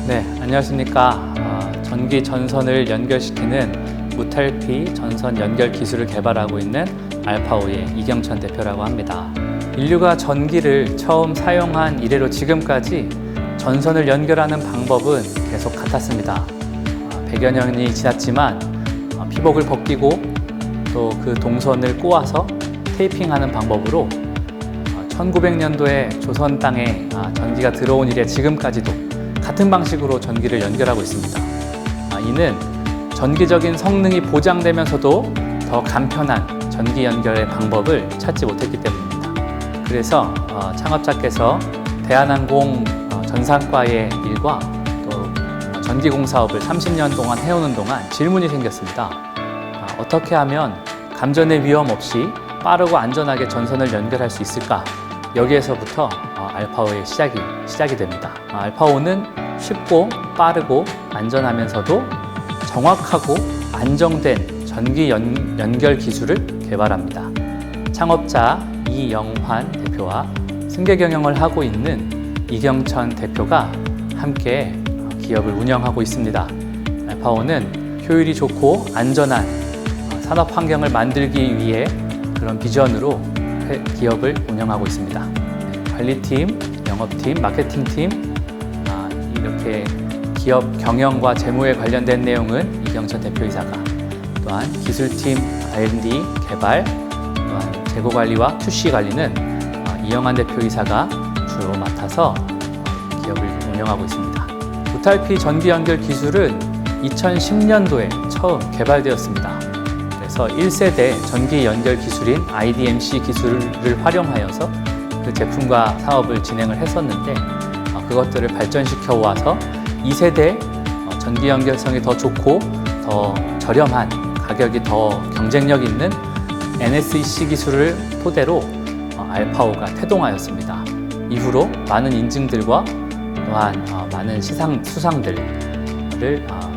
네, 안녕하십니까. 전기 전선을 연결시키는 무탈피 전선 연결 기술을 개발하고 있는 알파오의 이경천 대표라고 합니다. 인류가 전기를 처음 사용한 이래로 지금까지 전선을 연결하는 방법은 계속 같았습니다. 100여 년이 지났지만 피복을 벗기고 또 그 동선을 꼬아서 테이핑하는 방법으로 1900년도에 조선 땅에 전기가 들어온 이래 지금까지도 같은 방식으로 전기를 연결하고 있습니다. 이는 전기적인 성능이 보장되면서도 더 간편한 전기 연결의 방법을 찾지 못했기 때문입니다. 그래서 창업자께서 대한항공 전산과의 일과 또 전기공 사업을 30년 동안 해오는 동안 질문이 생겼습니다. 어떻게 하면 감전의 위험 없이 빠르고 안전하게 전선을 연결할 수 있을까? 여기에서부터 알파오의 시작이 됩니다. 알파오는 쉽고 빠르고 안전하면서도 정확하고 안정된 전기 연결 기술을 개발합니다. 창업자 이영환 대표와 승계 경영을 하고 있는 이경천 대표가 함께 기업을 운영하고 있습니다. 알파오는 효율이 좋고 안전한 산업 환경을 만들기 위해 그런 비전으로 기업을 운영하고 있습니다. 관리팀, 영업팀, 마케팅팀, 이렇게 기업 경영과 재무에 관련된 내용은 이경천 대표이사가, 또한 기술팀, R&D, 개발, 또한 재고관리와 QC 관리는 이영환 대표이사가 주로 맡아서 기업을 운영하고 있습니다. 무탈피 전기 연결 기술은 2010년도에 처음 개발되었습니다. 그래서 1세대 전기 연결 기술인 IDMC 기술을 활용하여서 그 제품과 사업을 진행을 했었는데 그것들을 발전시켜 와서 2세대 전기 연결성이 더 좋고 더 저렴한 가격이 더 경쟁력 있는 NSEC 기술을 토대로 알파오가 태동하였습니다. 이후로 많은 인증들과 또한 많은 수상들을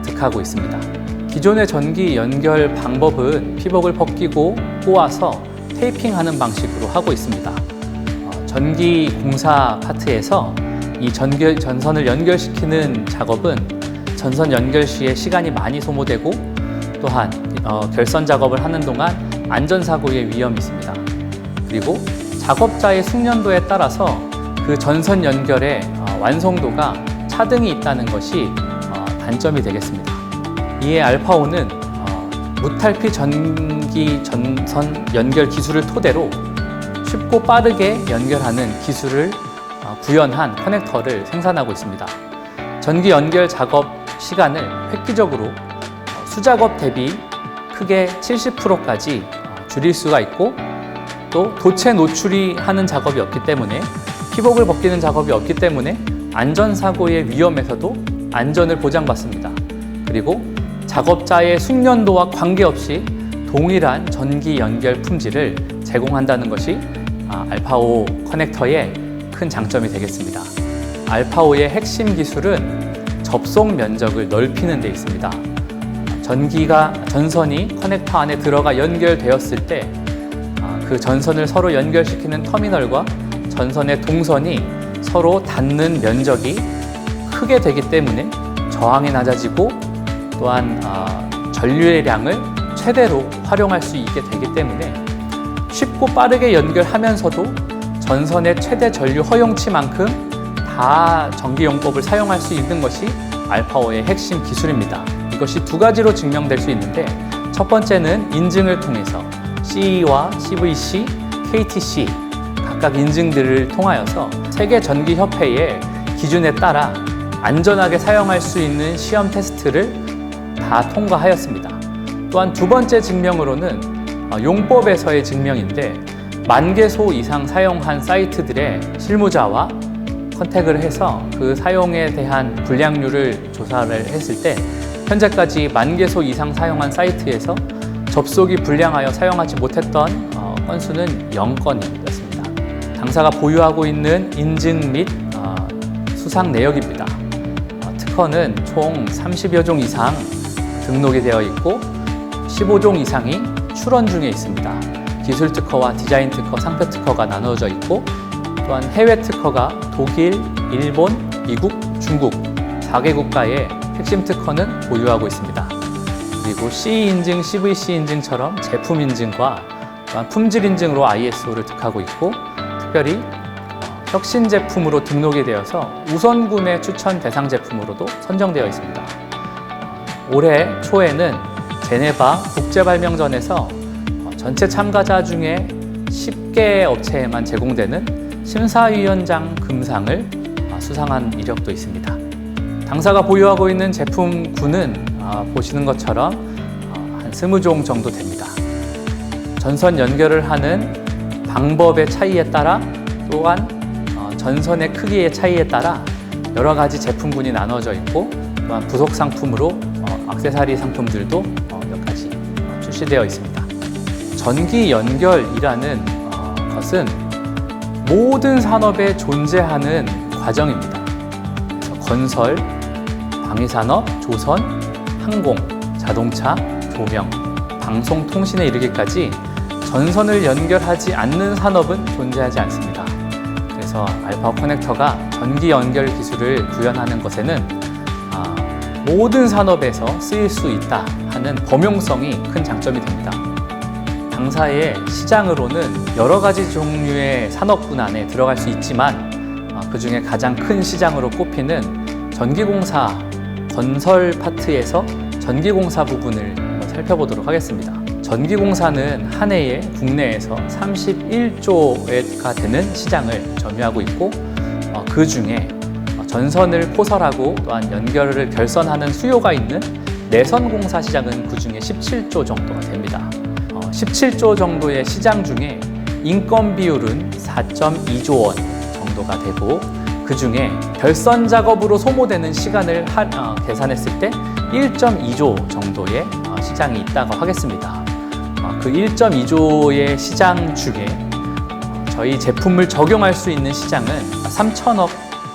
득하고 있습니다. 기존의 전기 연결 방법은 피복을 벗기고 꼬아서 테이핑하는 방식으로 하고 있습니다. 전기 공사 파트에서 이 전선을 연결시키는 작업은 전선 연결 시에 시간이 많이 소모되고 또한 결선 작업을 하는 동안 안전사고의 위험이 있습니다. 그리고 작업자의 숙련도에 따라서 그 전선 연결의 완성도가 차등이 있다는 것이 단점이 되겠습니다. 이에 알파오는 무탈피 전기 전선 연결 기술을 토대로 쉽고 빠르게 연결하는 기술을 구현한 커넥터를 생산하고 있습니다. 전기 연결 작업 시간을 획기적으로 수작업 대비 크게 70%까지 줄일 수가 있고, 또 도체 노출이 하는 작업이 없기 때문에, 피복을 벗기는 작업이 없기 때문에 안전사고의 위험에서도 안전을 보장받습니다. 그리고 작업자의 숙련도와 관계없이 동일한 전기 연결 품질을 제공한다는 것이 알파오 커넥터의 큰 장점이 되겠습니다. 알파오의 핵심 기술은 접속 면적을 넓히는 데 있습니다. 전선이 커넥터 안에 들어가 연결되었을 때 그 전선을 서로 연결시키는 터미널과 전선의 동선이 서로 닿는 면적이 크게 되기 때문에 저항이 낮아지고, 또한 전류의 최대로 활용할 수 있게 되기 때문에 쉽고 빠르게 연결하면서도 전선의 최대 전류 허용치만큼 다 전기용법을 사용할 수 있는 것이 알파오의 핵심 기술입니다. 이것이 두 가지로 증명될 수 있는데, 첫 번째는 인증을 통해서 CE와 CVC, KTC 각각 인증들을 통하여서 세계전기협회의 기준에 따라 안전하게 사용할 수 있는 시험 테스트를 다 통과하였습니다. 또한 두 번째 증명으로는 용법에서의 증명인데, 10,000개소 이상 사용한 사이트들의 실무자와 컨택을 해서 그 사용에 대한 불량률을 조사를 했을 때 현재까지 10,000개소 이상 사용한 사이트에서 접속이 불량하여 사용하지 못했던 건수는 0건이었습니다. 당사가 보유하고 있는 인증 및 수상 내역입니다. 특허는 총 30여 종 이상 등록이 되어 있고 15종 이상이 출원 중에 있습니다. 기술 특허와 디자인 특허, 상표 특허가 나누어져 있고, 또한 해외 특허가 독일, 일본, 미국, 중국 4개 국가의 핵심 특허는 보유하고 있습니다. 그리고 CE 인증, CVC 인증처럼 제품 인증과 또한 품질 인증으로 ISO를 득하고 있고, 특별히 혁신 제품으로 등록이 되어서 우선 구매 추천 대상 제품으로도 선정되어 있습니다. 올해 초에는 제네바 국제발명전에서 전체 참가자 중에 10개 업체에만 제공되는 심사위원장 금상을 수상한 이력도 있습니다. 당사가 보유하고 있는 제품군은 보시는 것처럼 한 20종 정도 됩니다. 전선 연결을 하는 방법의 차이에 따라, 또한 전선의 크기의 차이에 따라 여러 가지 제품군이 나눠져 있고, 또한 부속 상품으로 액세서리 상품들도 몇 가지 출시되어 있습니다. 전기 연결이라는 것은 모든 산업에 존재하는 과정입니다. 그래서 건설, 방위산업, 조선, 항공, 자동차, 조명, 방송통신에 이르기까지 전선을 연결하지 않는 산업은 존재하지 않습니다. 그래서 알파오 커넥터가 전기 연결 기술을 구현하는 것에는 모든 산업에서 쓰일 수 있다 하는 범용성이 큰 장점이 됩니다. 당사의 시장으로는 여러 가지 종류의 산업군 안에 들어갈 수 있지만, 그 중에 가장 큰 시장으로 꼽히는 전기공사 건설 파트에서 전기공사 부분을 살펴보도록 하겠습니다. 전기공사는 한 해에 국내에서 31조가 되는 시장을 점유하고 있고, 그 중에 전선을 포설하고 또한 연결을 결선하는 수요가 있는 내선공사 시장은 그 중에 17조 정도가 됩니다. 17조 정도의 시장 중에 인건 비율은 4.2조 원 정도가 되고, 그 중에 결선 작업으로 소모되는 시간을 계산했을 때 1.2조 정도의 시장이 있다고 하겠습니다. 그 1.2조의 시장 중에 저희 제품을 적용할 수 있는 시장은 3천억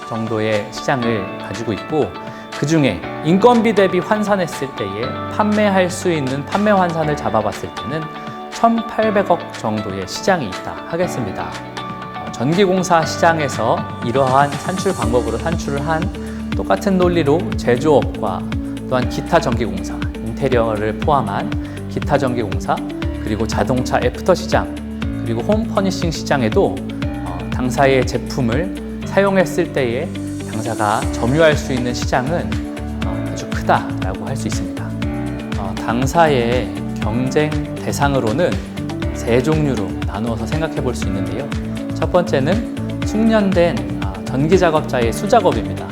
정도의 시장을 가지고 있고, 그 중에 인건비 대비 환산했을 때에 판매할 수 있는 판매 환산을 잡아봤을 때는 1,800억 정도의 시장이 있다 하겠습니다. 전기공사 시장에서 이러한 산출 방법으로 산출을 한 똑같은 논리로 제조업과 또한 기타 전기공사, 인테리어를 포함한 기타 전기공사, 그리고 자동차 애프터 시장, 그리고 홈 퍼니싱 시장에도 당사의 제품을 사용했을 때에 당사가 점유할 수 있는 시장은 아주 크다라고 할 수 있습니다. 당사의 경쟁 대상으로는 세 종류로 나누어서 생각해 볼 수 있는데요. 첫 번째는 숙련된 전기 작업자의 수작업입니다.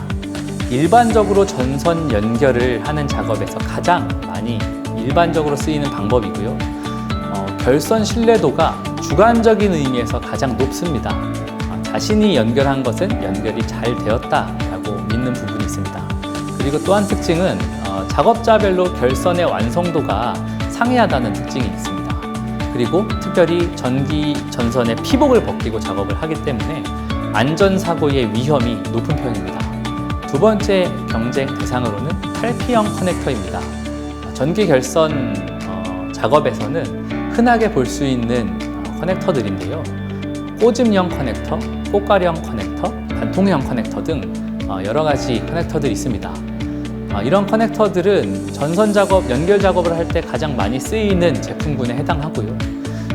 일반적으로 전선 연결을 하는 작업에서 가장 많이 일반적으로 쓰이는 방법이고요. 결선 신뢰도가 주관적인 의미에서 가장 높습니다. 자신이 연결한 것은 연결이 잘 되었다라고 믿는 부분이 있습니다. 그리고 또 한 특징은 작업자별로 결선의 완성도가 상이하다는 특징이 있습니다. 그리고 특별히 전기 전선의 피복을 벗기고 작업을 하기 때문에 안전사고의 위험이 높은 편입니다. 두 번째 경쟁 대상으로는 탈피형 커넥터입니다. 전기 결선 작업에서는 흔하게 볼 수 있는 커넥터들인데요. 꼬집형 커넥터, 꽃가령 커넥터, 관통형 커넥터 등 여러 가지 커넥터들이 있습니다. 이런 커넥터들은 전선 작업, 연결 작업을 할 때 가장 많이 쓰이는 제품군에 해당하고요.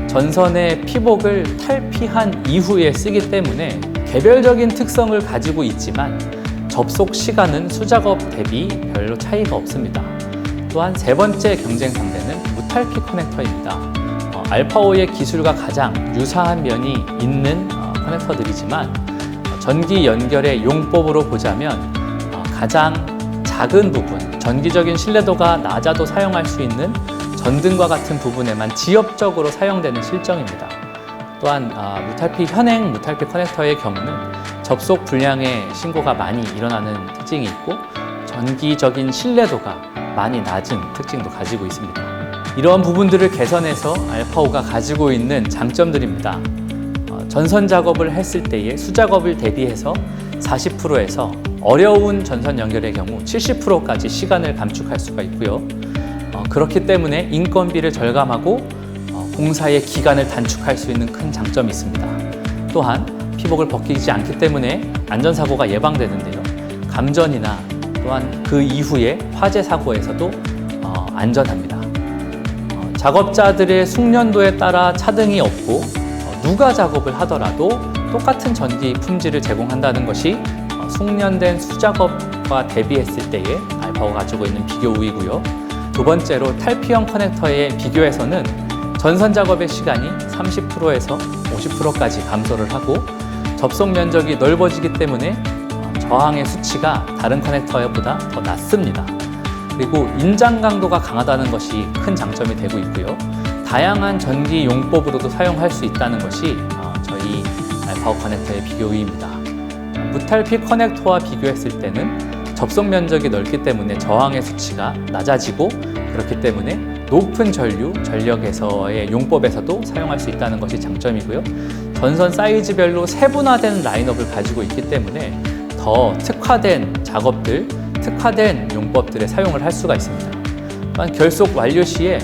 전선의 피복을 탈피한 이후에 쓰기 때문에 개별적인 특성을 가지고 있지만 접속 시간은 수작업 대비 별로 차이가 없습니다. 또한 세 번째 경쟁 상대는 무탈피 커넥터입니다. 알파오의 기술과 가장 유사한 면이 있는 커넥터들이지만 전기 연결의 용법으로 보자면 가장 작은 부분, 전기적인 신뢰도가 낮아도 사용할 수 있는 전등과 같은 부분에만 지역적으로 사용되는 실정입니다. 또한 현행 무탈피 커넥터의 경우는 접속 불량의 신고가 많이 일어나는 특징이 있고 전기적인 신뢰도가 많이 낮은 특징도 가지고 있습니다. 이러한 부분들을 개선해서 알파오가 가지고 있는 장점들입니다. 전선 작업을 했을 때의 수작업을 대비해서 40%에서 어려운 전선 연결의 경우 70%까지 시간을 감축할 수가 있고요. 그렇기 때문에 인건비를 절감하고 공사의 기간을 단축할 수 있는 큰 장점이 있습니다. 또한 피복을 벗기지 않기 때문에 안전사고가 예방되는데요. 감전이나 또한 그 이후에 화재 사고에서도 안전합니다. 작업자들의 숙련도에 따라 차등이 없고 누가 작업을 하더라도 똑같은 전기 품질을 제공한다는 것이 숙련된 수작업과 대비했을 때의 알파오가 가지고 있는 비교 우위고요. 두 번째로 탈피형 커넥터에 비교해서는 전선 작업의 시간이 30%에서 50%까지 감소를 하고 접속 면적이 넓어지기 때문에 저항의 수치가 다른 커넥터보다 더 낮습니다. 그리고 인장 강도가 강하다는 것이 큰 장점이 되고 있고요. 다양한 전기 용법으로도 사용할 수 있다는 것이 저희 알파오 커넥터의 비교 우위입니다. 무탈피 커넥터와 비교했을 때는 접속 면적이 넓기 때문에 저항의 수치가 낮아지고 그렇기 때문에 높은 전력에서의 용법에서도 사용할 수 있다는 것이 장점이고요. 전선 사이즈별로 세분화된 라인업을 가지고 있기 때문에 더 특화된 작업들, 특화된 용법들에 사용을 할 수가 있습니다. 또한 결속 완료 시에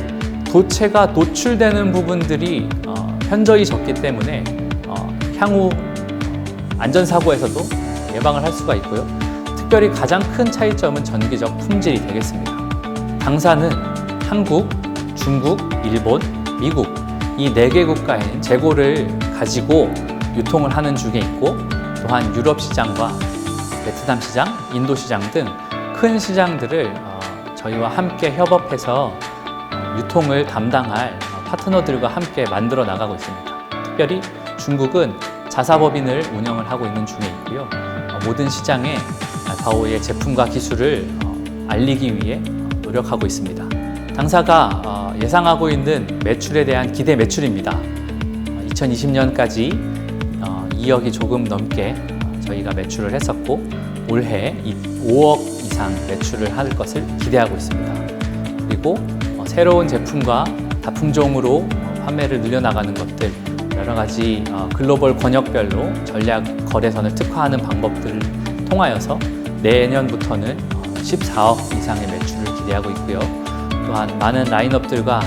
도체가 노출되는 부분들이 현저히 적기 때문에 향후 안전사고에서도 예방을 할 수가 있고요. 특별히 가장 큰 차이점은 전기적 품질이 되겠습니다. 당사는 한국, 중국, 일본, 미국 이 4개 국가에 재고를 가지고 유통을 하는 중에 있고 또한 유럽 시장과 베트남 시장, 인도 시장 등 큰 시장들을 저희와 함께 협업해서 유통을 담당할 파트너들과 함께 만들어 나가고 있습니다. 특별히 중국은 자사법인을 운영을 하고 있는 중에 있고요. 모든 시장에 알파오의 제품과 기술을 알리기 위해 노력하고 있습니다. 당사가 예상하고 있는 매출에 대한 기대 매출입니다. 2020년까지 2억이 조금 넘게 저희가 매출을 했었고 올해 5억 이상 매출을 할 것을 기대하고 있습니다. 그리고 새로운 제품과 다품종으로 판매를 늘려나가는 것들 여러 가지 글로벌 권역별로 전략 거래선을 특화하는 방법들을 통하여서 내년부터는 14억 이상의 매출을 기대하고 있고요. 또한 많은 라인업들과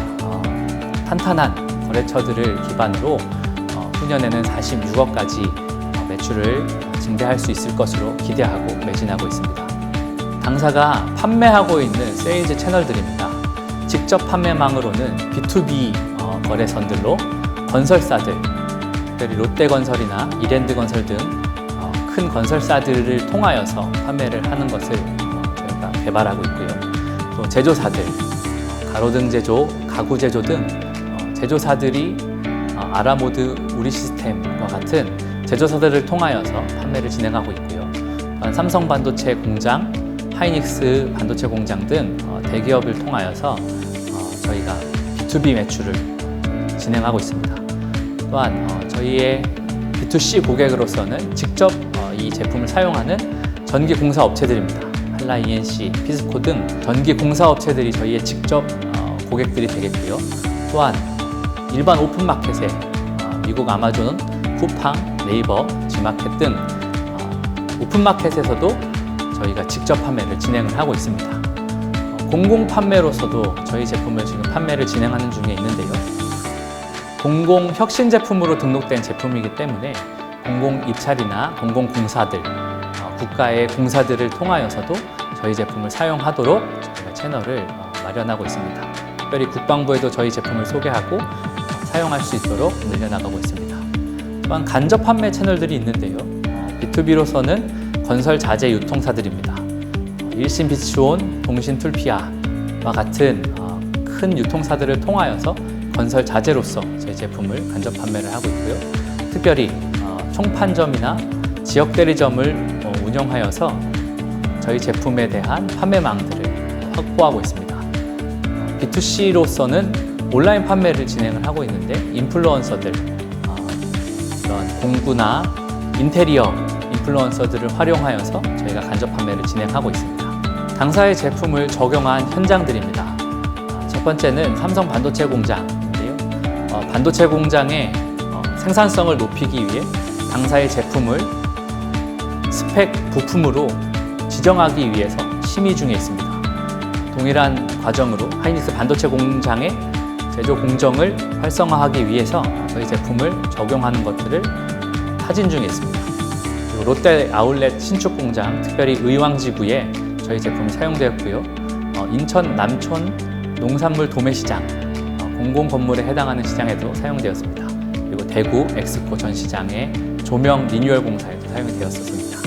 탄탄한 거래처들을 기반으로 후년에는 46억까지 매출을 증대할 수 있을 것으로 기대하고 매진하고 있습니다. 당사가 판매하고 있는 세일즈 채널들입니다. 직접 판매망으로는 B2B 거래선들로 건설사들, 특별히 롯데건설이나 이랜드건설 등 큰 건설사들을 통하여서 판매를 하는 것을 저희가 개발하고 있고요. 또 제조사들, 가로등 제조, 가구 제조 등 제조사들이 아라모드 우리 시스템과 같은 제조사들을 통하여서 판매를 진행하고 있고요. 삼성 반도체 공장, 하이닉스 반도체 공장 등 대기업을 통하여서 저희가 B2B 매출을 진행하고 있습니다. 또한 저희의 B2C 고객으로서는 직접 이 제품을 사용하는 전기 공사 업체들입니다. 한라 ENC, 피스코 등 전기 공사 업체들이 저희의 직접 고객들이 되겠고요. 또한 일반 오픈마켓에 미국 아마존, 쿠팡, 네이버, 지마켓 등 오픈마켓에서도 저희가 직접 판매를 진행을 하고 있습니다. 공공 판매로서도 저희 제품을 지금 판매를 진행하는 중에 있는데요. 공공 혁신 제품으로 등록된 제품이기 때문에 공공 입찰이나 공공 공사들, 국가의 공사들을 통하여서도 저희 제품을 사용하도록 저희가 채널을 마련하고 있습니다. 특별히 국방부에도 저희 제품을 소개하고 사용할 수 있도록 늘려나가고 있습니다. 또한 간접 판매 채널들이 있는데요. B2B로서는 건설 자재 유통사들입니다. 일신 비치온, 동신 툴피아와 같은 큰 유통사들을 통하여서 건설 자재로서 저희 제품을 간접 판매를 하고 있고요. 특별히 총판점이나 지역 대리점을 운영하여서 저희 제품에 대한 판매망들을 확보하고 있습니다. B2C로서는 온라인 판매를 진행을 하고 있는데 인플루언서들, 그런 공구나 인테리어 인플루언서들을 활용하여서 저희가 간접 판매를 진행하고 있습니다. 당사의 제품을 적용한 현장들입니다. 첫 번째는 삼성 반도체 공장인데요. 반도체 공장의 생산성을 높이기 위해 당사의 제품을 스펙 부품으로 지정하기 위해서 심의 중에 있습니다. 동일한 과정으로 하이닉스 반도체 공장의 제조 공정을 활성화하기 위해서 저희 제품을 적용하는 것들을 타진 중에 있습니다. 그리고 롯데 아울렛 신축 공장, 특별히 의왕지구에 저희 제품이 사용되었고요. 인천 남촌 농산물 도매시장, 공공 건물에 해당하는 시장에도 사용되었습니다. 그리고 대구 엑스포 전시장의 조명 리뉴얼 공사에도 사용이 되었었습니다.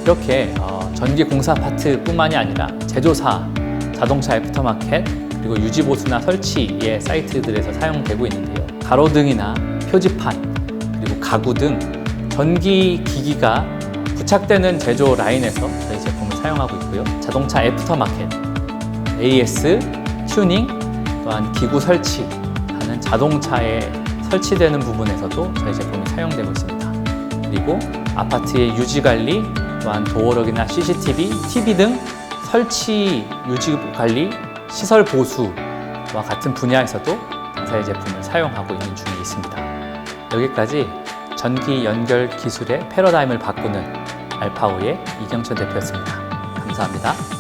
이렇게 전기 공사 파트뿐만이 아니라 제조사, 자동차 애프터마켓, 그리고 유지보수나 설치의 사이트들에서 사용되고 있는데요. 가로등이나 표지판, 그리고 가구 등 전기 기기가 부착되는 제조 라인에서 저희 제품을 사용하고 있고요. 자동차 애프터마켓, AS, 튜닝, 또한 기구 설치하는 자동차에 설치되는 부분에서도 저희 제품이 사용되고 있습니다. 그리고 아파트의 유지관리, 또한 도어록이나 CCTV, TV 등 설치 유지관리, 시설 보수와 같은 분야에서도 당사의 제품을 사용하고 있는 중에 있습니다. 여기까지 전기 연결 기술의 패러다임을 바꾸는 알파오의 이경천 대표였습니다. 감사합니다.